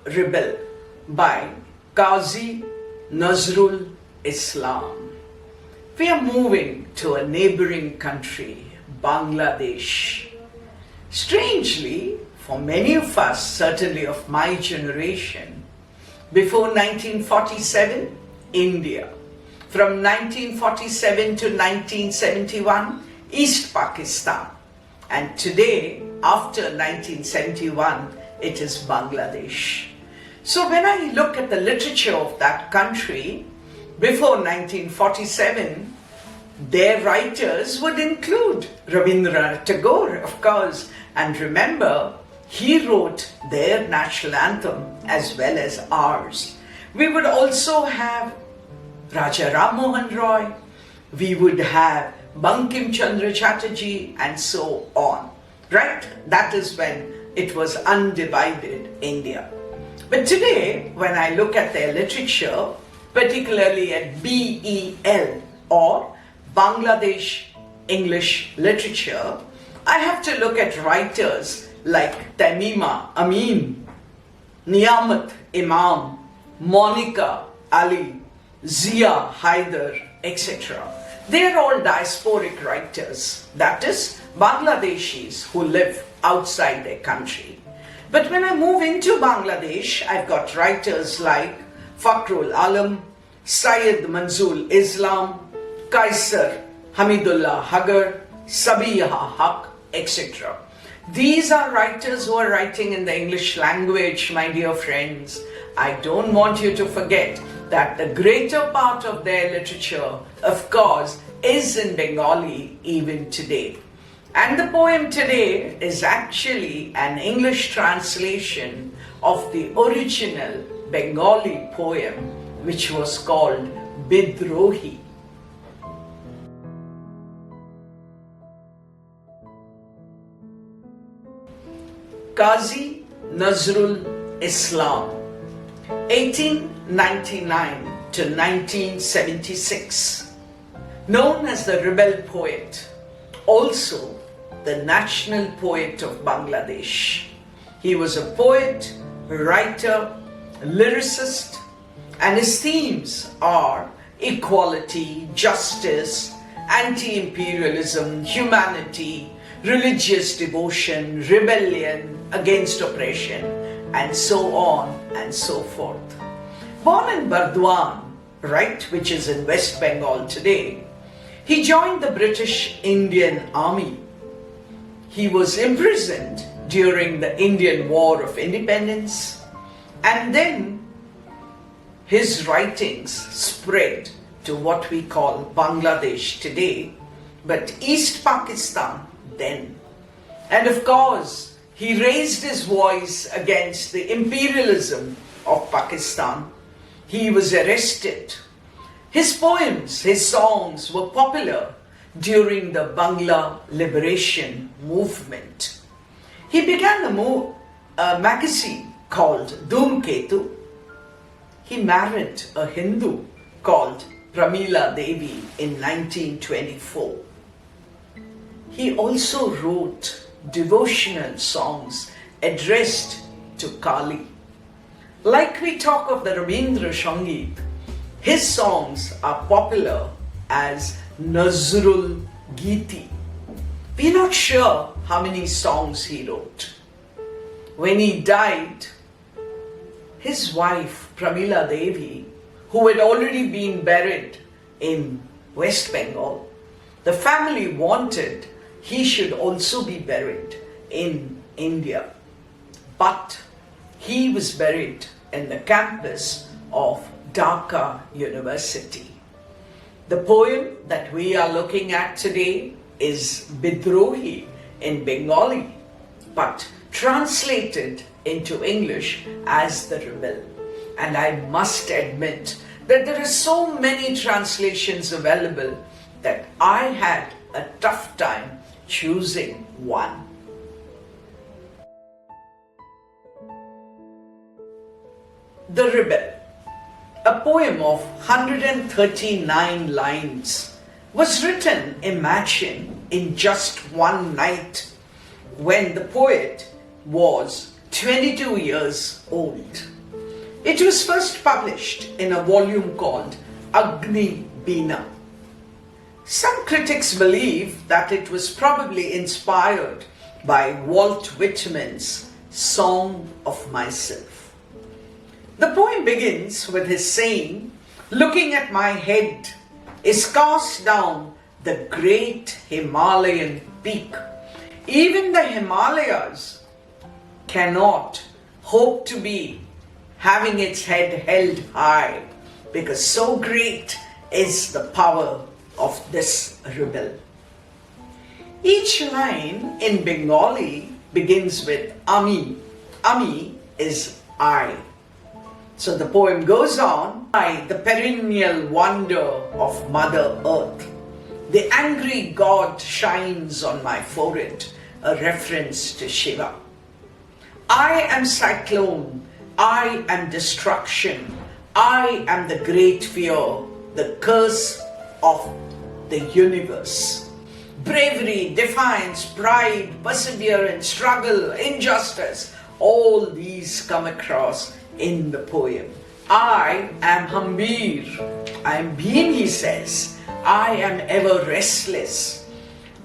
Rebel by Kasi Nazrul Islam. We are moving to a neighboring country, Bangladesh. Strangely, for many of us, certainly of my generation, before 1947, India. From 1947 to 1971, East Pakistan. And today, after 1971, it is Bangladesh. So when I look at the literature of that country, before 1947, their writers would include Rabindranath Tagore, of course. And remember, he wrote their national anthem as well as ours. We would also have Raja Ram Mohan Roy, we would have Bankim Chandra Chatterjee, and so on. Right? That is when it was undivided India. But today, when I look at their literature, particularly at BEL or Bangladesh English Literature, I have to look at writers like Tamima Amin, Niyamat Imam, Monica Ali, Zia Haider, etc. They are all diasporic writers, that is, Bangladeshis who live outside their country. But when I move into Bangladesh, I've got writers like Fakhrul Alam, Syed Manzul Islam, Kaisar Hamidullah Hagar, Sabiha Haq, etc. These are writers who are writing in the English language, my dear friends. I don't want you to forget that the greater part of their literature, of course, is in Bengali even today. And the poem today is actually an English translation of the original Bengali poem, which was called Bidrohi. Kasi Nazrul Islam, 1899 to 1976, known as the rebel poet, also the national poet of Bangladesh. He was a poet, writer, lyricist, and his themes are equality, justice, anti-imperialism, humanity, religious devotion, rebellion against oppression, and so on and so forth. Born in Burdwan, right, which is in West Bengal today, he joined the British Indian Army. He was imprisoned during the Indian War of Independence, and then his writings spread to what we call Bangladesh today, but East Pakistan then. And of course, he raised his voice against the imperialism of Pakistan. He was arrested. His poems, his songs were popular during the Bangla liberation movement. He began a magazine called Dhumketu. He married a Hindu called Pramila Devi in 1924. He also wrote devotional songs addressed to Kali. Like we talk of the Rabindra Sangeet, his songs are popular as Nazrul Geeti. We're not sure how many songs he wrote. When he died, his wife Pramila Devi, who had already been buried in West Bengal, the family wanted he should also be buried in India. But he was buried in the campus of Dhaka University. The poem that we are looking at today is Bidrohi in Bengali, but translated into English as the rebel. And I must admit that there are so many translations available that I had a tough time choosing one. The Rebel, a poem of 139 lines, was written, imagine, in just one night when the poet was 22 years old. It was first published in a volume called Agni Bina. Some critics believe that it was probably inspired by Walt Whitman's Song of Myself. The poem begins with his saying, "Looking at my head is cast down the great Himalayan peak. Even the Himalayas cannot hope to be having its head held high, because so great is the power of this rebel." Each line in Bengali begins with Ami. Ami is I. So the poem goes on, I, the perennial wonder of Mother Earth. The angry God shines on my forehead, a reference to Shiva. I am cyclone, I am destruction, I am the great fear, the curse of the universe. Bravery, defiance, pride, perseverance, struggle, injustice, all these come across in the poem. I am Hambir, I am Bhim, he says. I am ever restless.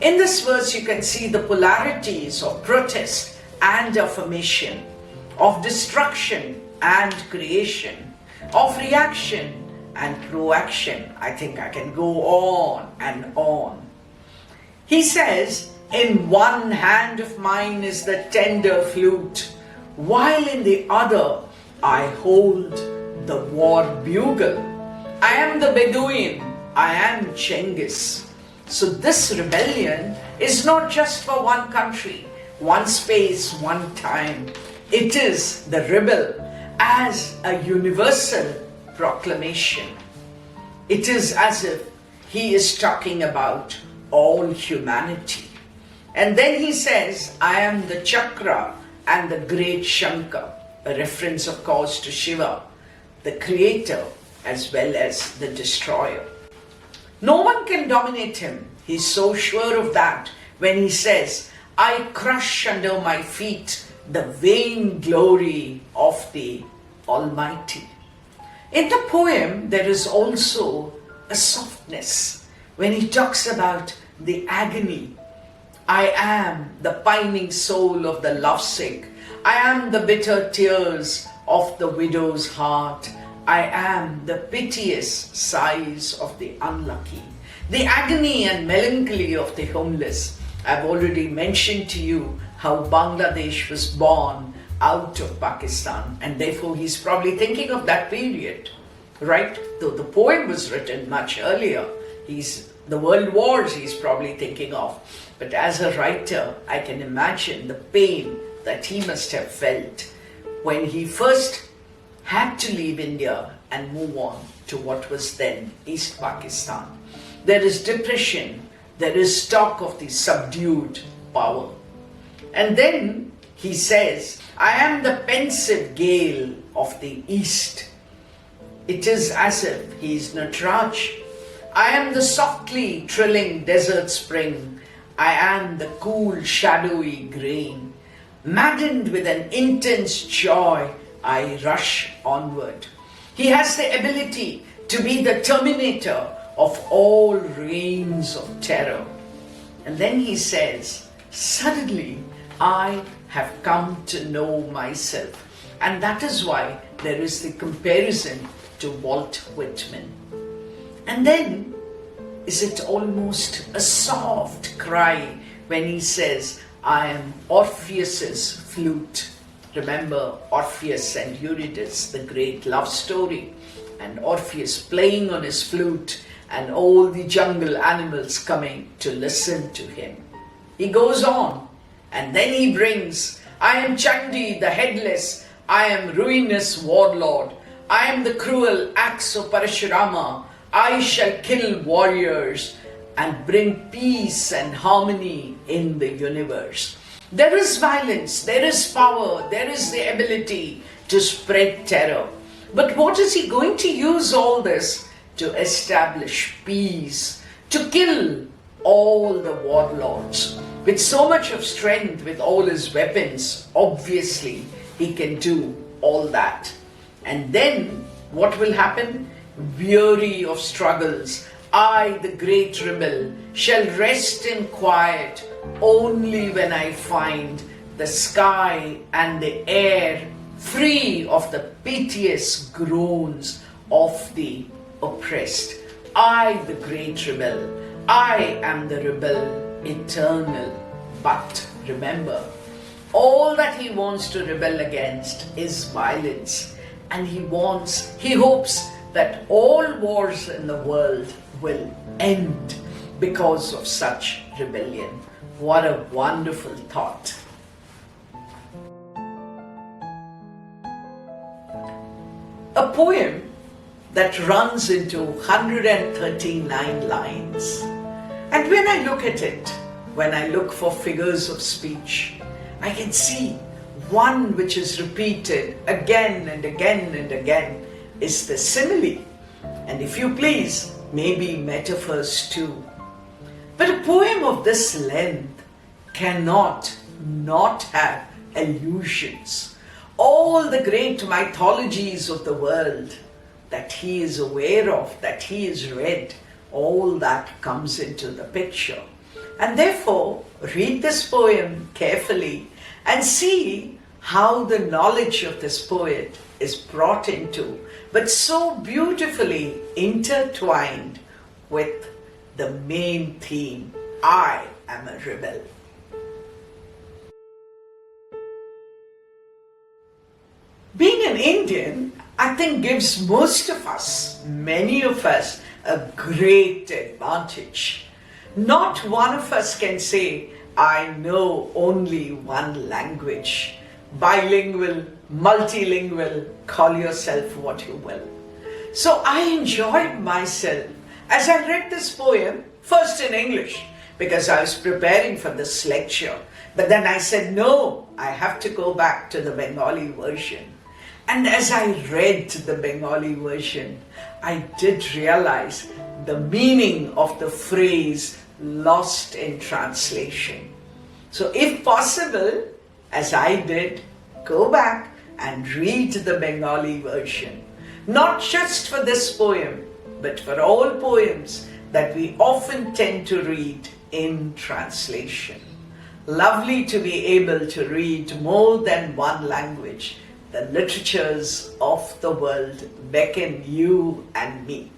In this verse you can see the polarities of protest and affirmation, of destruction and creation, of reaction and proaction. I think I can go on and on. He says, in one hand of mine is the tender flute, while in the other I hold the war bugle. I am the Bedouin, I am Cengiz. So this rebellion is not just for one country, one space, one time. It is the rebel as a universal proclamation. It is as if he is talking about all humanity. And then he says, I am the Chakra and the great Shankar, a reference of course to Shiva, the creator as well as the destroyer. No one can dominate him. He's so sure of that when he says, I crush under my feet the vain glory of the Almighty. In the poem, there is also a softness when he talks about the agony. I am the pining soul of the lovesick. I am the bitter tears of the widow's heart. I am the piteous sighs of the unlucky, the agony and melancholy of the homeless. I've already mentioned to you how Bangladesh was born out of Pakistan, and therefore he's probably thinking of that period, right? Though the poem was written much earlier, the world wars he's probably thinking of. But as a writer, I can imagine the pain that he must have felt when he first had to leave India and move on to what was then East Pakistan. There is depression, there is talk of the subdued power. And then he says, I am the pensive gale of the East. It is as if he is Nataraj. I am the softly trilling desert spring. I am the cool shadowy grain. Maddened with an intense joy, I rush onward. He has the ability to be the terminator of all reigns of terror. And then he says, suddenly I have come to know myself. And that is why there is the comparison to Walt Whitman. And then is it almost a soft cry when he says, I am Orpheus's flute. Remember Orpheus and Eurydice, the great love story, and Orpheus playing on his flute and all the jungle animals coming to listen to him. He goes on and then he brings, I am Chandi the headless, I am ruinous warlord, I am the cruel axe of Parashurama, I shall kill warriors and bring peace and harmony in the universe. There is violence, there is power, there is the ability to spread terror. But what is he going to use all this to establish peace, to kill all the warlords? With so much of strength, with all his weapons, obviously he can do all that. And then what will happen? Weary of struggles, I, the great rebel, shall rest in quiet only when I find the sky and the air free of the piteous groans of the oppressed. I, the great rebel, I am the rebel eternal. But remember, all that he wants to rebel against is violence, and he hopes that all wars in the world will end because of such rebellion. What a wonderful thought. A poem that runs into 139 lines. And when I look at it, when I look for figures of speech, I can see one which is repeated again and again and again is the simile. And if you please, maybe metaphors too. But a poem of this length cannot not have allusions. All the great mythologies of the world that he is aware of, that he has read, all that comes into the picture. And therefore, read this poem carefully and see how the knowledge of this poet is brought into, but so beautifully intertwined with the main theme, I am a rebel. Being an Indian, I think, gives most of us, many of us, a great advantage. Not one of us can say, I know only one language. Bilingual, multilingual, call yourself what you will. So I enjoyed myself as I read this poem, first in English, because I was preparing for this lecture. But then I said, no, I have to go back to the Bengali version. And as I read the Bengali version, I did realize the meaning of the phrase lost in translation. So if possible, as I did, go back and read the Bengali version. Not just for this poem, but for all poems that we often tend to read in translation. Lovely to be able to read more than one language. The literatures of the world beckon you and me.